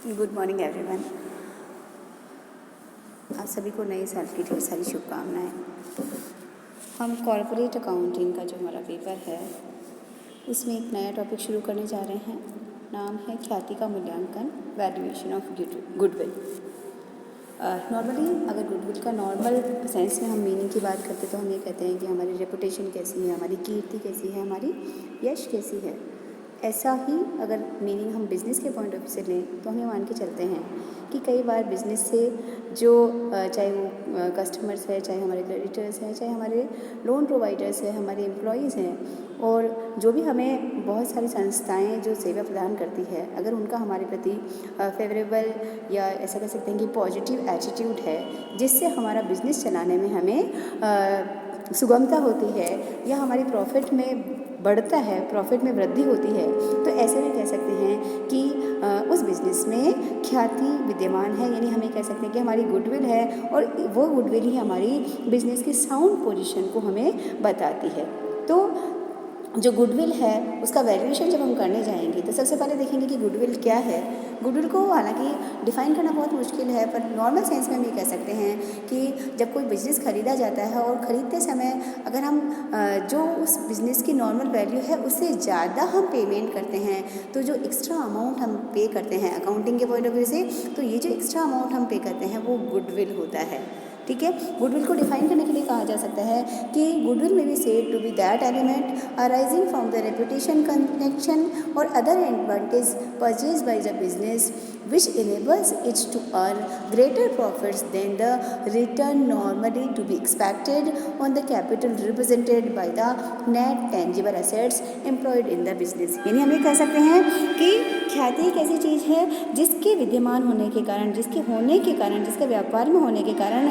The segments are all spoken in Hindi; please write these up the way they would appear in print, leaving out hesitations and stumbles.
Good morning everyone. आप सभी को नए साल की ढेर सारी शुभकामनाएं। हम कॉर्पोरेट अकाउंटिंग का जो हमारा पेपर है उसमें एक नया टॉपिक शुरू करने जा रहे हैं। नाम है ख्याति का मूल्यांकन, वैल्यूएशन ऑफ गुडविल। नॉर्मली अगर गुडविल का नॉर्मल सेंस में हम मीनिंग की बात करते तो हम ये कहते हैं कि हमारी रेपुटेशन कैसी है, हमारी कीर्ति कैसी है, हमारी यश कैसी है। ऐसा ही अगर मीनिंग हम बिज़नेस के पॉइंट ऑफ व्यू से लें तो हम ये मान के चलते हैं कि कई बार बिज़नेस से जो चाहे वो कस्टमर्स है, चाहे हमारे क्रेडिटर्स हैं, चाहे हमारे लोन प्रोवाइडर्स हैं, हमारे एम्प्लॉयज़ हैं, और जो भी हमें बहुत सारी संस्थाएं जो सेवा प्रदान करती है, अगर उनका हमारे प्रति फेवरेबल या ऐसा कह सकते हैं कि पॉजिटिव एटीट्यूड है जिससे हमारा बिज़नेस चलाने में हमें सुगमता होती है या हमारी प्रॉफिट में बढ़ता है, प्रॉफिट में वृद्धि होती है, तो ऐसे में कह सकते हैं कि उस बिज़नेस में ख्याति विद्यमान है। यानी हमें कह सकते हैं कि हमारी गुडविल है और वो गुडविल ही हमारी बिज़नेस की साउंड पोजीशन को हमें बताती है। तो जो गुडविल है उसका वैल्यूएशन जब हम करने जाएंगे तो सबसे पहले देखेंगे कि गुडविल क्या है। गुडविल को हालांकि डिफ़ाइन करना बहुत मुश्किल है, पर नॉर्मल सेंस में हम ये कह सकते हैं कि जब कोई बिज़नेस ख़रीदा जाता है और ख़रीदते समय अगर हम जो उस बिज़नेस की नॉर्मल वैल्यू है उससे ज़्यादा हम पेमेंट करते हैं तो जो एक्स्ट्रा अमाउंट हम पे करते हैं अकाउंटिंग के पॉइंट ऑफ व्यू से, तो ये जो एक्स्ट्रा अमाउंट हम पे करते हैं वो गुडविल होता है। ठीक है, गुडविल को डिफाइन करने के लिए कहा जा सकता है कि goodwill may be said to be that element arising from the reputation, connection और other advantage purchase by the business which enables it to earn greater profits than the return normally to be expected on the capital represented by the net tangible assets employed in the business। यानी हम ये कह सकते हैं कि ख्याति एक ऐसी चीज़ है जिसके विद्यमान होने के कारण, जिसके होने के कारण, जिसके व्यापार में होने के कारण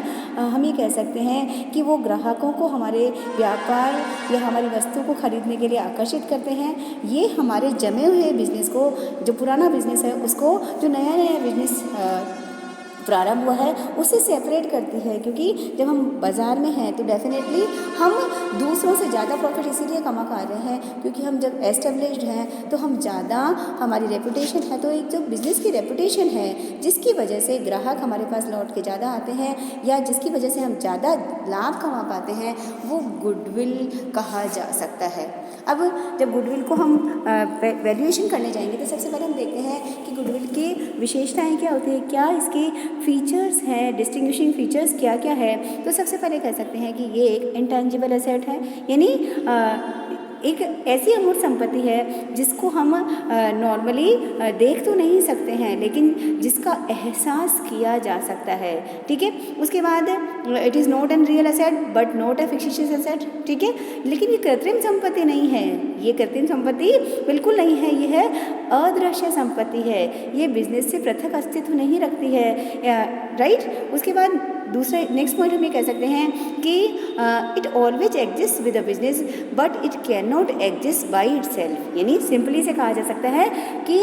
हम ये कह सकते हैं कि वो ग्राहकों को हमारे व्यापार या हमारी वस्तु को खरीदने के लिए आकर्षित करते हैं। ये हमारे जमे हुए बिजनेस को, जो पुराना बिजनेस है उसको, जो नया बिजनेस प्रारंभ हुआ है उससे सेपरेट करती है, क्योंकि जब हम बाज़ार में हैं तो डेफिनेटली हम दूसरों से ज़्यादा प्रॉफिट इसीलिए कमा पा रहे हैं क्योंकि हम जब एस्टेब्लिश्ड हैं तो हम ज़्यादा, हमारी रेपुटेशन है, तो एक जो बिज़नेस की रेपुटेशन है जिसकी वजह से ग्राहक हमारे पास लौट के ज़्यादा आते हैं या जिसकी वजह से हम ज़्यादा लाभ कमा पाते हैं, वो गुडविल कहा जा सकता है। अब जब गुडविल को हम वैल्यूएशन करने जाएंगे तो सबसे पहले हम देखते हैं कि गुडविल की विशेषताएं क्या होती हैं, क्या इसकी फीचर्स हैं, डिस्टिंग्विशिंग फीचर्स क्या क्या है। तो सबसे पहले कह सकते हैं कि ये एक इंटेंजिबल एसेट है, यानी एक ऐसी अमूर्त संपत्ति है जिसको हम नॉर्मली देख तो नहीं सकते हैं लेकिन जिसका एहसास किया जा सकता है। ठीक है, उसके बाद it is not an real asset but not a fictitious asset. ठीक है, लेकिन ये कृत्रिम संपत्ति नहीं है, ये कृत्रिम संपत्ति बिल्कुल नहीं है, ये है अदृश्य संपत्ति है, ये बिजनेस से पृथक अस्तित्व नहीं रखती है। राइट, उसके बाद दूसरे नेक्स्ट पॉइंट हम ये कह सकते हैं कि it always exist with a business but it can not exist by it self. यानी सिंपली से कहा जा सकता है कि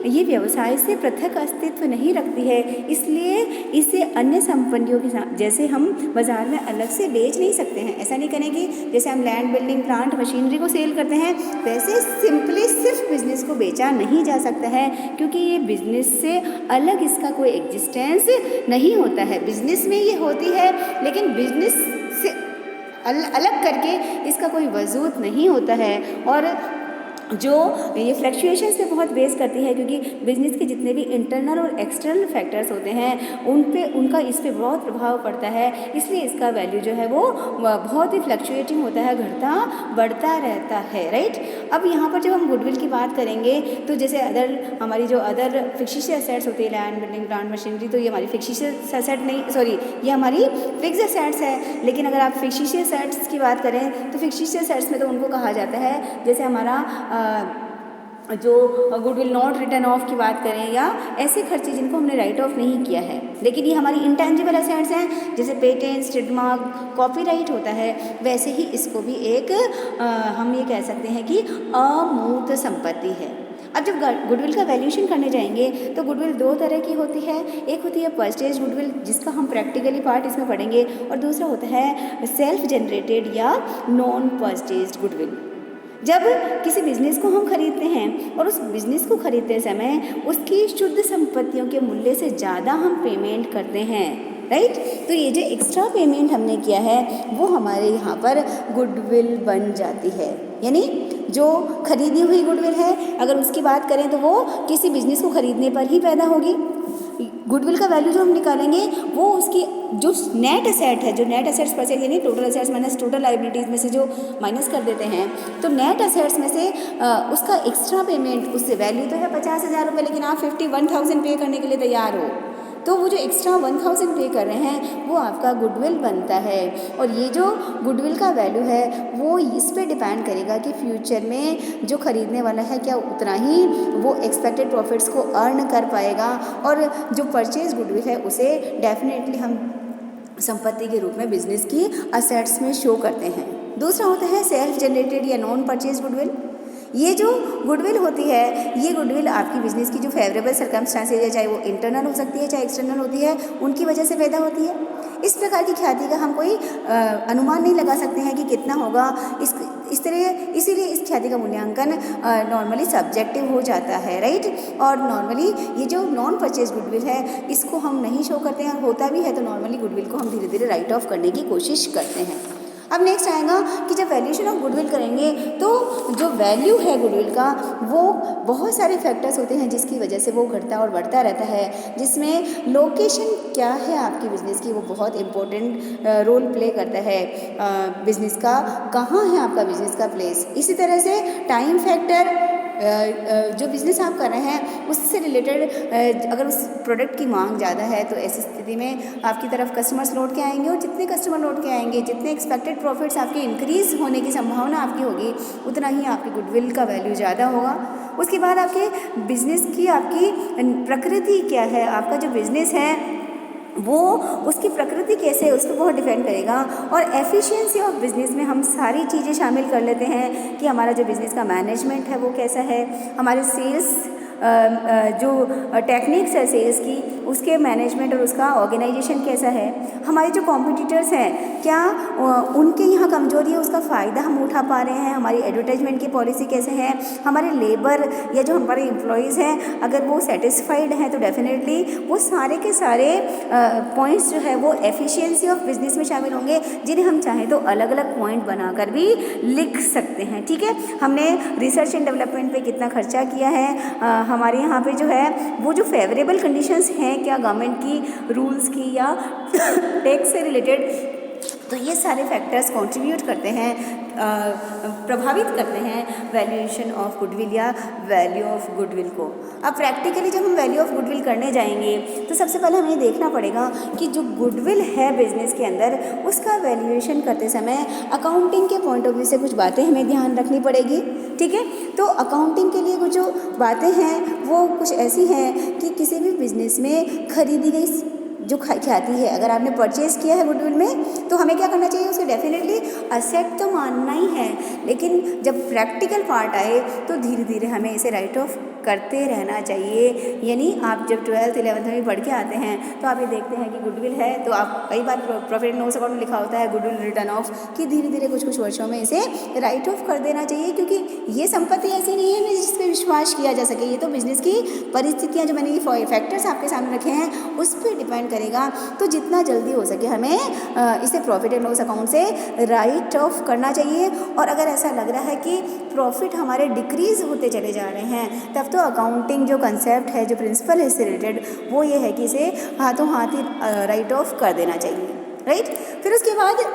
ये व्यवसाय से पृथक अस्तित्व नहीं रखती है, इसलिए इसे अन्य संपत्तियों के साथ जैसे हम बाजार में अलग से बेच नहीं सकते हैं। ऐसा नहीं करें कि जैसे हम लैंड, बिल्डिंग, प्लांट, मशीनरी को सेल करते हैं वैसे सिंपली सिर्फ बिजनेस को बेचा नहीं जा सकता है, क्योंकि ये बिजनेस से अलग इसका कोई एग्जिस्टेंस नहीं होता है। बिजनेस में ये होती है लेकिन बिजनेस से अलग करके इसका कोई वजूद नहीं होता है। और जो ये फ्लक्चुएशंस पे बहुत बेस करती है, क्योंकि बिजनेस के जितने भी इंटरनल और एक्सटर्नल फैक्टर्स होते हैं उनका इस पे बहुत प्रभाव पड़ता है, इसलिए इसका वैल्यू जो है वो बहुत ही फ्लक्चुएटिंग होता है, घटता बढ़ता रहता है। राइट, अब यहाँ पर जब हम गुडविल की बात करेंगे तो जैसे हमारी जो अदर फिक्शियस एसेट्स होती है, लैंड, बिल्डिंग, प्लांट, मशीनरी, तो ये हमारी फिक्शियस एसेट नहीं, सॉरी, ये हमारी फिक्स एसेट्स है। लेकिन अगर आप फिक्शियस एसेट्स की बात करें तो फिक्शियस एसेट्स में तो उनको कहा जाता है, जैसे हमारा जो गुडविल नॉट रिटर्न ऑफ की बात करें या ऐसे खर्चे जिनको हमने राइट ऑफ नहीं किया है, लेकिन ये हमारी इंटेंजिबल एसेट्स हैं, जैसे पेटेंट्स, ट्रेडमार्क, कॉपीराइट होता है, वैसे ही इसको भी एक हम ये कह सकते हैं कि अमूर्त संपत्ति है। अब जब गुडविल का वैल्यूएशन करने जाएंगे तो गुडविल दो तरह की होती है, एक होती है परचेज गुडविल जिसका हम प्रैक्टिकली पार्ट इसमें पढ़ेंगे, और दूसरा होता है सेल्फ जनरेटेड या नॉन परचेज गुडविल। जब किसी बिज़नेस को हम खरीदते हैं और उस बिज़नेस को खरीदते समय उसकी शुद्ध संपत्तियों के मूल्य से ज़्यादा हम पेमेंट करते हैं, राइट। तो ये जो एक्स्ट्रा पेमेंट हमने किया है वो हमारे यहाँ पर गुडविल बन जाती है। यानी जो खरीदी हुई गुडविल है, अगर उसकी बात करें तो वो किसी बिज़नेस को खरीदने पर ही पैदा होगी। गुडविल का वैल्यू जो हम निकालेंगे वो उसकी जो नेट एसेट है, जो नेट एसेट्स परचेज यानी total assets minus total liabilities में से जो माइनस कर देते हैं, तो नेट एसेट्स में से उसका एक्स्ट्रा पेमेंट, उससे वैल्यू तो है 50,000 रुपये, लेकिन आप 51,000 पे करने के लिए तैयार हो, तो वो जो एक्स्ट्रा 1,000 पे कर रहे हैं वो आपका गुडविल बनता है। और ये जो गुडविल का वैल्यू है वो इस पे डिपेंड करेगा कि फ्यूचर में जो खरीदने वाला है क्या उतना ही वो एक्सपेक्टेड प्रॉफिट्स को अर्न कर पाएगा, और जो परचेज गुडविल है उसे डेफिनेटली हम संपत्ति के रूप में बिजनेस की असेट्स में शो करते हैं। दूसरा होता है सेल्फ जनरेटेड या नॉन परचेज गुडविल। ये जो गुडविल होती है, ये गुडविल आपकी बिजनेस की जो फेवरेबल सर्कमस्टांसेज है, चाहे वो इंटरनल हो सकती है चाहे एक्सटर्नल होती है, उनकी वजह से पैदा होती है। इस प्रकार की ख्याति का हम कोई अनुमान नहीं लगा सकते हैं कि कितना होगा, इसीलिए इस ख्याति का मूल्यांकन नॉर्मली सब्जेक्टिव हो जाता है, राइट। और नॉर्मली ये जो नॉन परचेज गुडविल है इसको हम नहीं शो करते हैं, और होता भी है तो नॉर्मली गुडविल को हम धीरे धीरे राइट ऑफ करने की कोशिश करते हैं। अब नेक्स्ट आएगा कि जब वैल्यूएशन ऑफ गुडविल करेंगे तो जो वैल्यू है गुडविल का वो बहुत सारे फैक्टर्स होते हैं जिसकी वजह से वो घटता और बढ़ता रहता है, जिसमें लोकेशन क्या है आपकी बिज़नेस की वो बहुत इम्पोर्टेंट रोल प्ले करता है। बिज़नेस का कहाँ है आपका बिज़नेस का प्लेस, इसी तरह से टाइम फैक्टर, जो बिज़नेस आप कर रहे हैं उससे रिलेटेड अगर उस प्रोडक्ट की मांग ज़्यादा है तो ऐसी स्थिति में आपकी तरफ कस्टमर्स लौट के आएंगे, और जितने कस्टमर लौट के आएंगे, जितने एक्सपेक्टेड प्रॉफिट्स आपके इंक्रीज़ होने की संभावना आपकी होगी, उतना ही आपकी गुडविल का वैल्यू ज़्यादा होगा। उसके बाद आपके बिज़नेस की आपकी प्रकृति क्या है, आपका जो बिज़नेस है वो उसकी प्रकृति कैसे है उस पर बहुत डिपेंड करेगा। और एफिशिएंसी ऑफ बिज़नेस में हम सारी चीज़ें शामिल कर लेते हैं कि हमारा जो बिज़नेस का मैनेजमेंट है वो कैसा है, हमारे सेल्स जो टेक्निक्स है सेल्स की उसके मैनेजमेंट और उसका ऑर्गेनाइजेशन कैसा है, हमारे जो कॉम्पिटिटर्स हैं क्या उनके यहाँ कमजोरी है उसका फ़ायदा हम उठा पा रहे हैं, हमारी एडवर्टाइजमेंट की पॉलिसी कैसे है, हमारे लेबर या जो हमारे एम्प्लॉयज़ हैं अगर वो सेटिस्फाइड हैं तो डेफिनेटली वो सारे के सारे पॉइंट्स जो है वो एफिशिएंसी ऑफ बिज़नेस में शामिल होंगे, जिन्हें हम चाहें तो अलग अलग पॉइंट बनाकर भी लिख सकते हैं। ठीक है, हमने रिसर्च एंड डेवलपमेंट पे कितना खर्चा किया है, हमारे यहाँ पे जो है वो जो फेवरेबल कंडीशंस हैं क्या गवर्नमेंट की रूल्स की या टैक्स से रिलेटेड, तो ये सारे फैक्टर्स कंट्रीब्यूट करते हैं, प्रभावित करते हैं वैल्यूएशन ऑफ गुडविल या वैल्यू ऑफ गुडविल को। अब प्रैक्टिकली जब हम वैल्यू ऑफ गुडविल करने जाएंगे तो सबसे पहले हमें देखना पड़ेगा कि जो गुडविल है बिजनेस के अंदर उसका वैल्यूएशन करते समय अकाउंटिंग के पॉइंट ऑफ व्यू से कुछ बातें हमें ध्यान रखनी पड़ेगी। ठीक है, तो अकाउंटिंग के लिए कुछ जो बातें हैं वो कुछ ऐसी हैं कि किसी भी बिजनेस में खरीदी गई जो ख्याति है, अगर आपने परचेज़ किया है गुडविल में तो हमें क्या करना चाहिए, उसे डेफिनेटली असेट तो मानना ही है, लेकिन जब प्रैक्टिकल पार्ट आए तो धीरे धीरे हमें इसे राइट ऑफ करते रहना चाहिए। यानी आप जब 12th 11th में पढ़ के आते हैं तो आप ये देखते हैं कि गुडविल है तो आप कई बार प्रॉफिट एंड लॉस अकाउंट में लिखा होता है गुडविल रिटर्न ऑफ, कि धीरे धीरे कुछ कुछ वर्षों में इसे राइट ऑफ कर देना चाहिए, क्योंकि ये संपत्ति ऐसी नहीं है जिस पर विश्वास किया जा सके। ये तो बिजनेस की परिस्थितियाँ जो मैंने ये फैक्टर्स आपके सामने रखे हैं उस पर डिपेंड करेगा। तो जितना जल्दी हो सके हमें इसे प्रॉफिट एंड लॉस अकाउंट से राइट ऑफ करना चाहिए। और अगर ऐसा लग रहा है कि प्रॉफिट हमारे डिक्रीज़ होते चले जा रहे हैं तब तो अकाउंटिंग जो कंसेप्ट है, जो प्रिंसिपल है इससे रिलेटेड, वो ये है कि इसे हाथों हाथ ही राइट ऑफ कर देना चाहिए, राइट। फिर उसके बाद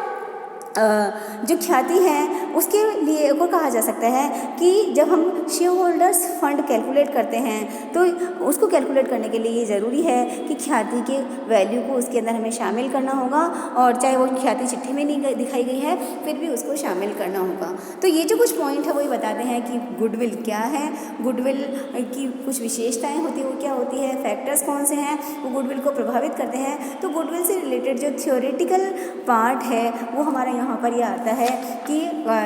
जो ख्याति है उसके लिए को कहा जा सकता है कि जब हम शेयर होल्डर्स फंड कैलकुलेट करते हैं तो उसको कैलकुलेट करने के लिए ये ज़रूरी है कि ख्याति के वैल्यू को उसके अंदर हमें शामिल करना होगा, और चाहे वो ख्याति चिट्ठी में नहीं दिखाई गई है फिर भी उसको शामिल करना होगा। तो ये जो कुछ पॉइंट है वही बताते हैं कि गुडविल क्या है, गुडविल की कुछ विशेषताएँ होती है वो क्या होती है, फैक्टर्स कौन से हैं वो गुडविल को प्रभावित करते हैं। तो गुडविल से रिलेटेड जो थ्योरेटिकल पार्ट है वो हमारा यहाँ पर यह आता है कि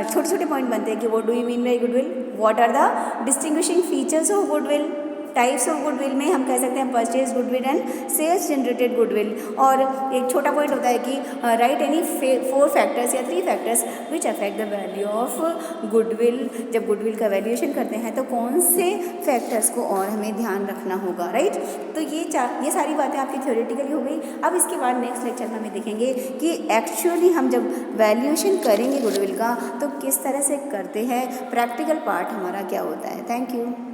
छोटे छोटे पॉइंट बनते हैं कि what do you mean by goodwill, what are the distinguishing features of goodwill, types of goodwill में हम कह सकते हैं purchase goodwill and sales generated goodwill. और एक छोटा पॉइंट होता है कि राइट एनी 4 फैक्टर्स या 3 factors which affect the value of goodwill. जब गुडविल का वैल्यूएशन करते हैं तो कौन से फैक्टर्स को और हमें ध्यान रखना होगा, राइट। तो ये सारी बातें आपकी थ्योरेटिकली हो गई। अब इसके बाद नेक्स्ट लेक्चर में हमें देखेंगे कि एक्चुअली हम जब वैल्यूएशन करेंगे गुडविल का तो किस तरह से करते हैं, प्रैक्टिकल पार्ट हमारा क्या होता है। Thank you.